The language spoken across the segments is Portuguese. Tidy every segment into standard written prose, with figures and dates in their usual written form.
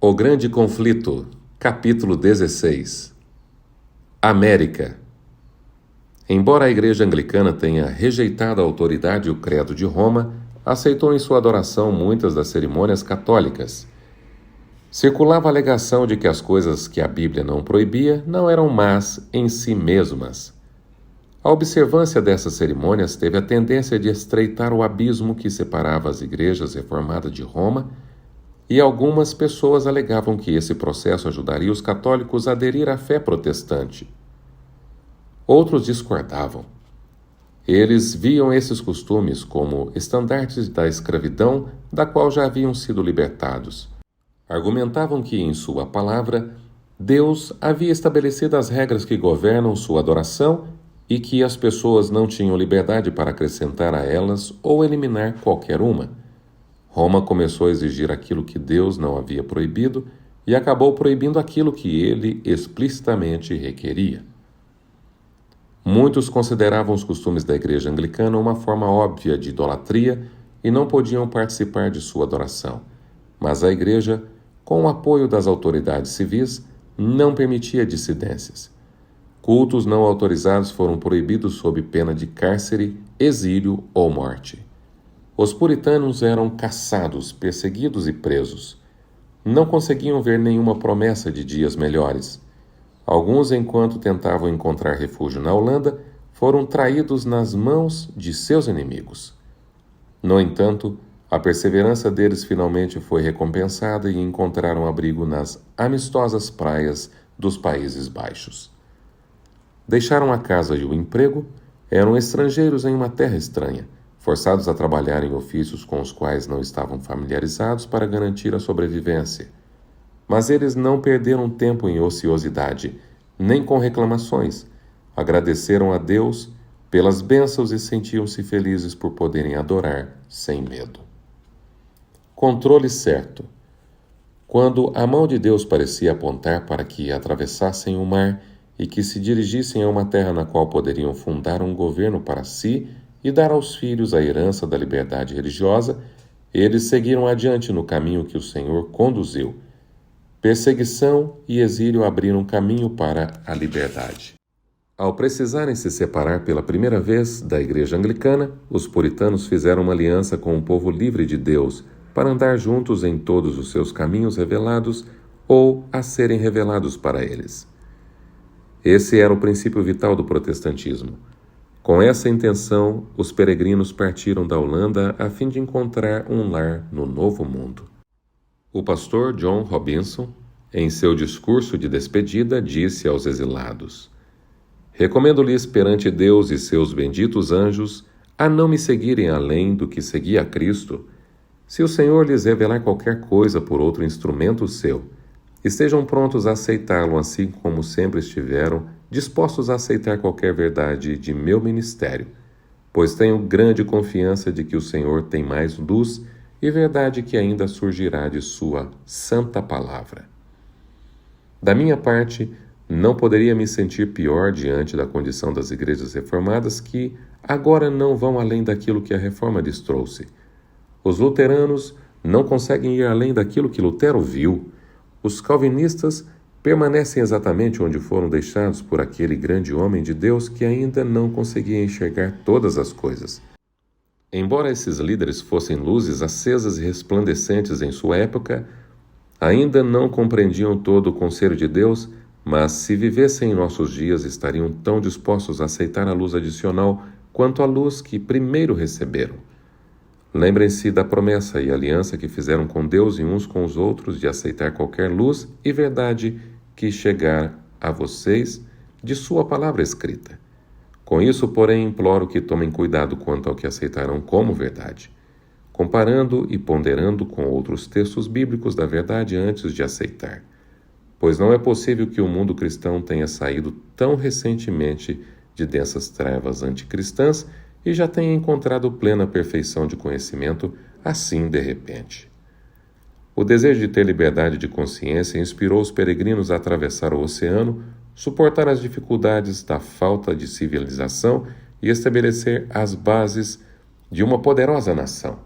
O Grande Conflito, capítulo 16. América. Embora a Igreja Anglicana tenha rejeitado a autoridade e o credo de Roma, aceitou em sua adoração muitas das cerimônias católicas. Circulava a alegação de que as coisas que a Bíblia não proibia não eram más em si mesmas. A observância dessas cerimônias teve a tendência de estreitar o abismo que separava as igrejas reformadas de Roma, e algumas pessoas alegavam que esse processo ajudaria os católicos a aderir à fé protestante. Outros discordavam. Eles viam esses costumes como estandartes da escravidão da qual já haviam sido libertados. Argumentavam que, em sua palavra, Deus havia estabelecido as regras que governam sua adoração e que as pessoas não tinham liberdade para acrescentar a elas ou eliminar qualquer uma. Roma começou a exigir aquilo que Deus não havia proibido e acabou proibindo aquilo que ele explicitamente requeria. Muitos consideravam os costumes da Igreja Anglicana uma forma óbvia de idolatria e não podiam participar de sua adoração. Mas a Igreja, com o apoio das autoridades civis, não permitia dissidências. Cultos não autorizados foram proibidos sob pena de cárcere, exílio ou morte. Os puritanos eram caçados, perseguidos e presos. Não conseguiam ver nenhuma promessa de dias melhores. Alguns, enquanto tentavam encontrar refúgio na Holanda, foram traídos nas mãos de seus inimigos. No entanto, a perseverança deles finalmente foi recompensada e encontraram abrigo nas amistosas praias dos Países Baixos. Deixaram a casa e o emprego, eram estrangeiros em uma terra estranha, forçados a trabalhar em ofícios com os quais não estavam familiarizados para garantir a sobrevivência. Mas eles não perderam tempo em ociosidade, nem com reclamações. Agradeceram a Deus pelas bênçãos e sentiam-se felizes por poderem adorar sem medo. Controle certo. Quando a mão de Deus parecia apontar para que atravessassem o mar e que se dirigissem a uma terra na qual poderiam fundar um governo para si e dar aos filhos a herança da liberdade religiosa, eles seguiram adiante no caminho que o Senhor conduziu. Perseguição e exílio abriram caminho para a liberdade. Ao precisarem se separar pela primeira vez da Igreja Anglicana, os puritanos fizeram uma aliança com o povo livre de Deus para andar juntos em todos os seus caminhos revelados ou a serem revelados para eles. Esse era o princípio vital do protestantismo. Com essa intenção, os peregrinos partiram da Holanda a fim de encontrar um lar no Novo Mundo. O pastor John Robinson, em seu discurso de despedida, disse aos exilados: "Recomendo-lhes perante Deus e seus benditos anjos a não me seguirem além do que seguia a Cristo. Se o Senhor lhes revelar qualquer coisa por outro instrumento seu, estejam prontos a aceitá-lo, assim como sempre estiveram dispostos a aceitar qualquer verdade de meu ministério, pois tenho grande confiança de que o Senhor tem mais luz e verdade que ainda surgirá de sua santa palavra. Da minha parte, não poderia me sentir pior diante da condição das igrejas reformadas que agora não vão além daquilo que a reforma lhes trouxe. Os luteranos não conseguem ir além daquilo que Lutero viu. Os calvinistas permanecem exatamente onde foram deixados por aquele grande homem de Deus que ainda não conseguia enxergar todas as coisas. Embora esses líderes fossem luzes acesas e resplandecentes em sua época, ainda não compreendiam todo o conselho de Deus, mas se vivessem em nossos dias estariam tão dispostos a aceitar a luz adicional quanto a luz que primeiro receberam. Lembrem-se da promessa e aliança que fizeram com Deus e uns com os outros de aceitar qualquer luz e verdade que chegar a vocês de sua palavra escrita. Com isso, porém, imploro que tomem cuidado quanto ao que aceitarão como verdade, comparando e ponderando com outros textos bíblicos da verdade antes de aceitar. Pois não é possível que o mundo cristão tenha saído tão recentemente de dessas trevas anticristãs e já tenha encontrado plena perfeição de conhecimento assim de repente. O desejo de ter liberdade de consciência inspirou os peregrinos a atravessar o oceano, suportar as dificuldades da falta de civilização e estabelecer as bases de uma poderosa nação.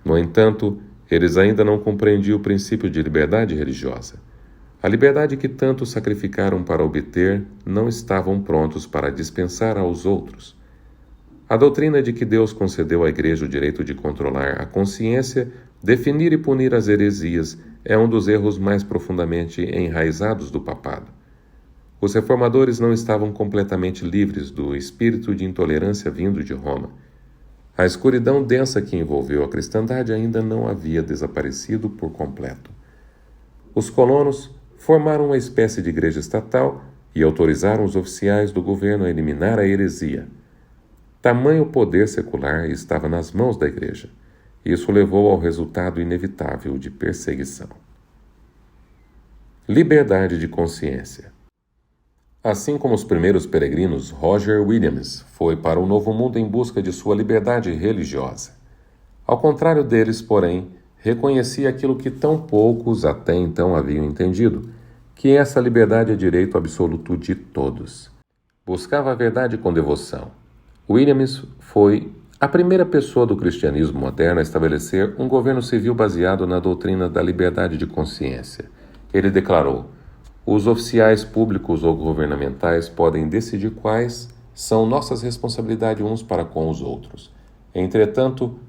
No entanto, Eles ainda não compreendiam o princípio de liberdade religiosa. A liberdade que tanto sacrificaram para obter, não estavam prontos para dispensar aos outros. A doutrina de que Deus concedeu à Igreja o direito de controlar a consciência, definir e punir as heresias, é um dos erros mais profundamente enraizados do papado. Os reformadores não estavam completamente livres do espírito de intolerância vindo de Roma. A escuridão densa que envolveu a cristandade ainda não havia desaparecido por completo. Os colonos formaram uma espécie de igreja estatal e autorizaram os oficiais do governo a eliminar a heresia. Tamanho poder secular estava nas mãos da igreja. Isso levou ao resultado inevitável de perseguição. Liberdade de consciência. Assim como os primeiros peregrinos, Roger Williams foi para o Novo Mundo em busca de sua liberdade religiosa. Ao contrário deles, porém, reconhecia aquilo que tão poucos até então haviam entendido, que essa liberdade é direito absoluto de todos. Buscava a verdade com devoção. Williams foi a primeira pessoa do cristianismo moderno a estabelecer um governo civil baseado na doutrina da liberdade de consciência. Ele declarou: os oficiais públicos ou governamentais podem decidir quais são nossas responsabilidades uns para com os outros. Entretanto,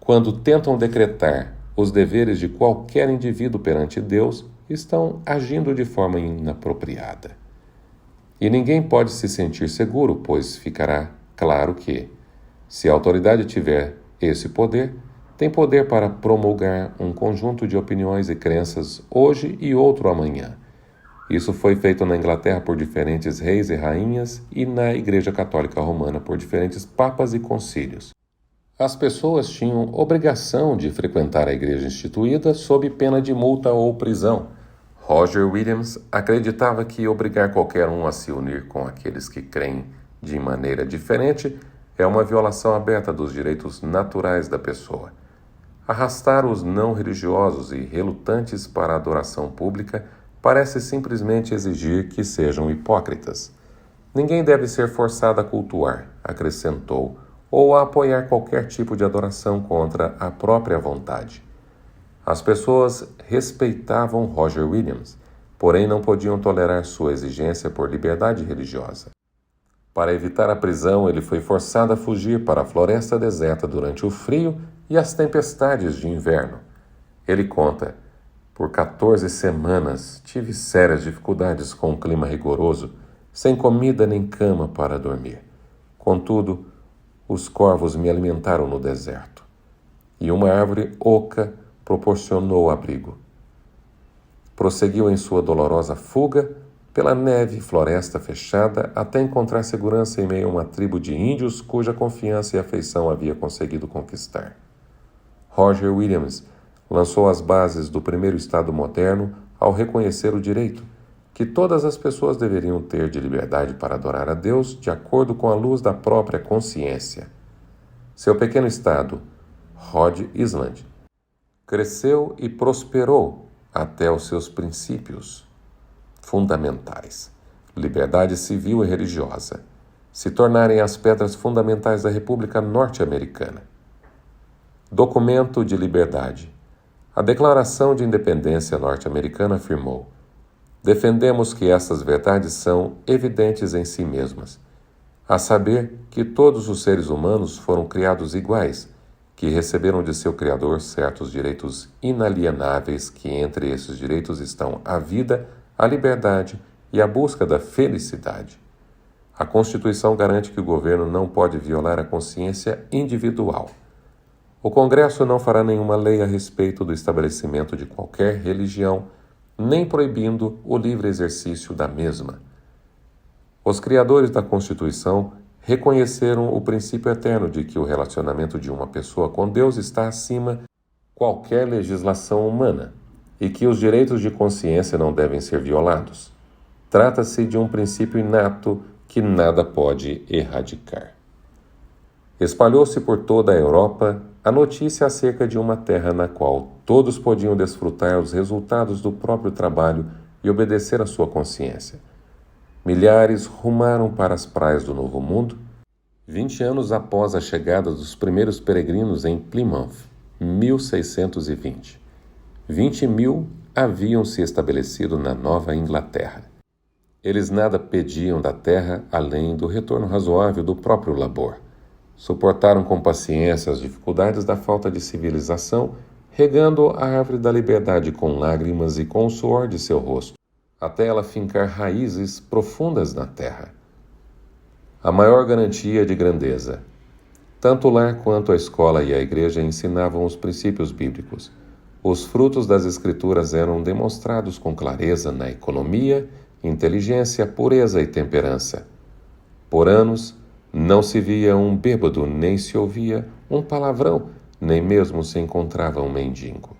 quando tentam decretar os deveres de qualquer indivíduo perante Deus, estão agindo de forma inapropriada. E ninguém pode se sentir seguro, pois ficará claro que, se a autoridade tiver esse poder, tem poder para promulgar um conjunto de opiniões e crenças hoje e outro amanhã. Isso foi feito na Inglaterra por diferentes reis e rainhas e na Igreja Católica Romana por diferentes papas e concílios. As pessoas tinham obrigação de frequentar a igreja instituída sob pena de multa ou prisão. Roger Williams acreditava que obrigar qualquer um a se unir com aqueles que creem de maneira diferente é uma violação aberta dos direitos naturais da pessoa. Arrastar os não religiosos e relutantes para a adoração pública parece simplesmente exigir que sejam hipócritas. Ninguém deve ser forçado a cultuar, acrescentou, ou a apoiar qualquer tipo de adoração contra a própria vontade. As pessoas respeitavam Roger Williams, porém não podiam tolerar sua exigência por liberdade religiosa. Para evitar a prisão, ele foi forçado a fugir para a floresta deserta durante o frio e as tempestades de inverno. Ele conta: por 14 semanas tive sérias dificuldades com o clima rigoroso, sem comida nem cama para dormir. Contudo, os corvos me alimentaram no deserto, e uma árvore oca proporcionou abrigo. Prosseguiu em sua dolorosa fuga pela neve e floresta fechada até encontrar segurança em meio a uma tribo de índios cuja confiança e afeição havia conseguido conquistar. Roger Williams lançou as bases do primeiro Estado moderno ao reconhecer o direito que todas as pessoas deveriam ter de liberdade para adorar a Deus de acordo com a luz da própria consciência. Seu pequeno Estado, Rhode Island, cresceu e prosperou até os seus princípios fundamentais, liberdade civil e religiosa, se tornarem as pedras fundamentais da República Norte-Americana. Documento de liberdade. A Declaração de Independência norte-americana afirmou: defendemos que essas verdades são evidentes em si mesmas, a saber que todos os seres humanos foram criados iguais, que receberam de seu Criador certos direitos inalienáveis, que entre esses direitos estão a vida, a liberdade e a busca da felicidade. A Constituição garante que o governo não pode violar a consciência individual. O Congresso não fará nenhuma lei a respeito do estabelecimento de qualquer religião, nem proibindo o livre exercício da mesma. Os criadores da Constituição reconheceram o princípio eterno de que o relacionamento de uma pessoa com Deus está acima de qualquer legislação humana e que os direitos de consciência não devem ser violados. Trata-se de um princípio inato que nada pode erradicar. Espalhou-se por toda a Europa a notícia acerca de uma terra na qual todos podiam desfrutar os resultados do próprio trabalho e obedecer à sua consciência. Milhares rumaram para as praias do Novo Mundo, 20 anos após a chegada dos primeiros peregrinos em Plymouth, 1620. 20.000 haviam se estabelecido na Nova Inglaterra. Eles nada pediam da terra além do retorno razoável do próprio labor. Suportaram com paciência as dificuldades da falta de civilização, regando a árvore da liberdade com lágrimas e com o suor de seu rosto, até ela fincar raízes profundas na terra. A maior garantia de grandeza. Tanto o lar quanto a escola e a igreja ensinavam os princípios bíblicos. Os frutos das Escrituras eram demonstrados com clareza na economia, inteligência, pureza e temperança. Por anos, não se via um bêbado, nem se ouvia um palavrão, nem mesmo se encontrava um mendigo.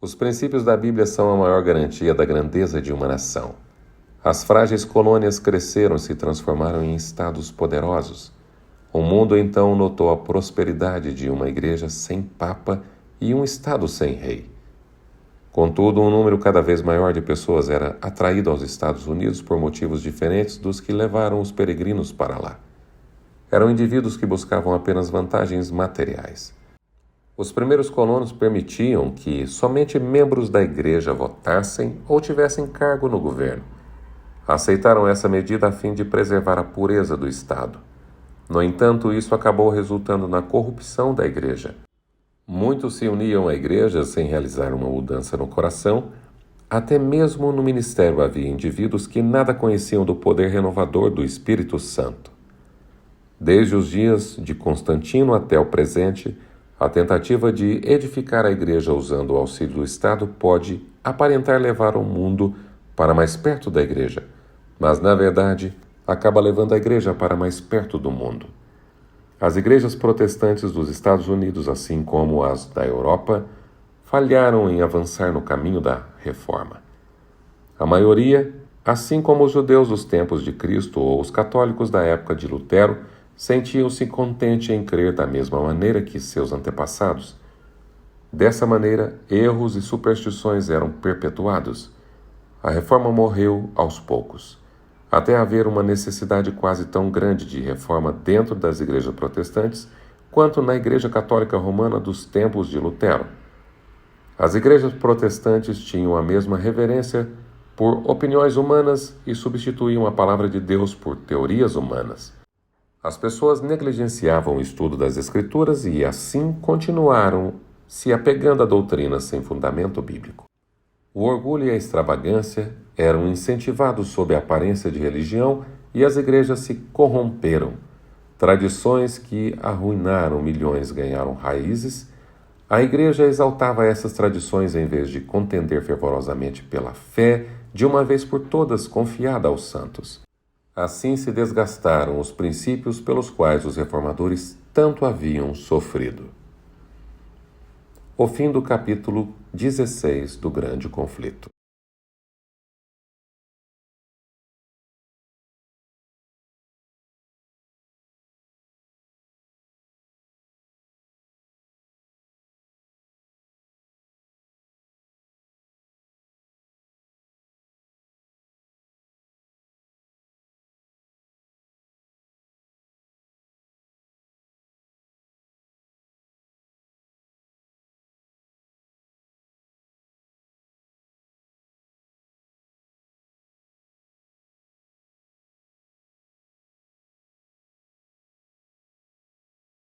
Os princípios da Bíblia são a maior garantia da grandeza de uma nação. As frágeis colônias cresceram e se transformaram em estados poderosos. O mundo então notou a prosperidade de uma igreja sem papa e um estado sem rei. Contudo, um número cada vez maior de pessoas era atraído aos Estados Unidos por motivos diferentes dos que levaram os peregrinos para lá. Eram indivíduos que buscavam apenas vantagens materiais. Os primeiros colonos permitiam que somente membros da igreja votassem ou tivessem cargo no governo. Aceitaram essa medida a fim de preservar a pureza do Estado. No entanto, isso acabou resultando na corrupção da igreja. Muitos se uniam à igreja sem realizar uma mudança no coração. Até mesmo no ministério havia indivíduos que nada conheciam do poder renovador do Espírito Santo. Desde os dias de Constantino até o presente, a tentativa de edificar a igreja usando o auxílio do Estado pode aparentar levar o mundo para mais perto da igreja, mas, na verdade, acaba levando a igreja para mais perto do mundo. As igrejas protestantes dos Estados Unidos, assim como as da Europa, falharam em avançar no caminho da reforma. A maioria, assim como os judeus dos tempos de Cristo ou os católicos da época de Lutero, sentiam-se contentes em crer da mesma maneira que seus antepassados. Dessa maneira, erros e superstições eram perpetuados. A reforma morreu aos poucos, até haver uma necessidade quase tão grande de reforma dentro das igrejas protestantes quanto na Igreja Católica Romana dos tempos de Lutero. As igrejas protestantes tinham a mesma reverência por opiniões humanas e substituíam a palavra de Deus por teorias humanas. As pessoas negligenciavam o estudo das Escrituras e, assim, continuaram se apegando a doutrinas sem fundamento bíblico. O orgulho e a extravagância eram incentivados sob a aparência de religião e as igrejas se corromperam. Tradições que arruinaram milhões ganharam raízes. A igreja exaltava essas tradições em vez de contender fervorosamente pela fé, de uma vez por todas confiada aos santos. Assim se desgastaram os princípios pelos quais os reformadores tanto haviam sofrido. O fim do capítulo 16 do Grande Conflito.